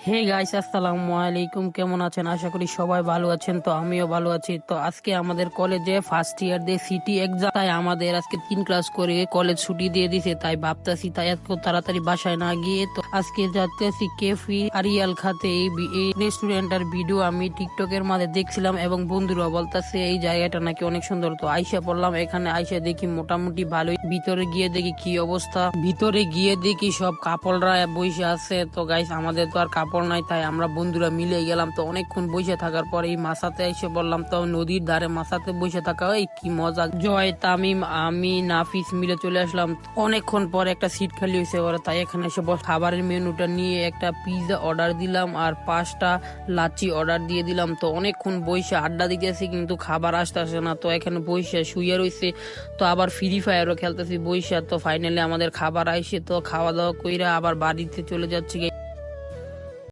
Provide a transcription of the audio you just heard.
Hey guys, আসসালামু আলাইকুম। কেমন আছেন? আশা করি সবাই ভালো আছেন। তো আমিও ভালো আছি। তো আজকে আমাদের কলেজে ফার্স্ট ইয়ার দিয়ে সিটি এক্সাম, তাই আমাদের আজকে 3 ক্লাস করে কলেজ ছুটি দিয়ে দিছে। তাই ভাবতাছি তাই এত তাড়াতাড়ি বাসায় না গিয়ে তো আজকে যাচ্তেছি কেফি আরিয়াল খাতে। এই রেস্টুরেন্টের ভিডিও আমি টিকটকের মাঝে দেখছিলাম এবং বন্ধুরা বলতেছে এই জায়গাটা নাকি অনেক সুন্দর। তো আইসা পড়লাম এখানে। আইসা দেখি মোটামুটি ভালোই। ভিতরে গিয়ে দেখি কি অবস্থা। ভিতরে গিয়ে দেখি সব কাপড়রা বসে আছে। তো গাইস, আমাদের তো আর কাপড় নাই, তাই আমরা বন্ধুরা মিলে গেলাম। তো অনেকক্ষণ বসে থাকার পরে এই মাসাতে এসে বললাম, তো নদীর ধারে মাসাতে বসে থাকা এই কি মজা। জয়, তামিম, আমি, নাফিস মিলে চলে আসলাম। অনেকক্ষণ পরে একটা সিট খালি হয়েছে ওরা, তাই এখানে এসে খাবারের মেনুটা নিয়ে একটা পিৎজা অর্ডার দিলাম আর 5টা লাচি অর্ডার দিয়ে দিলাম। তো অনেকক্ষণ বসে আড্ডা দিতেছি কিন্তু খাবার আসতেছে না। তো এখানে বসে শুয়ে রয়েছে। তো আবার ফ্রি ফায়ারও খেলতেছি বসে। তো ফাইনালি আমাদের খাবার আইসে, তো খাওয়া দাওয়া কইরা আবার বাড়িতে চলে যাচ্ছি।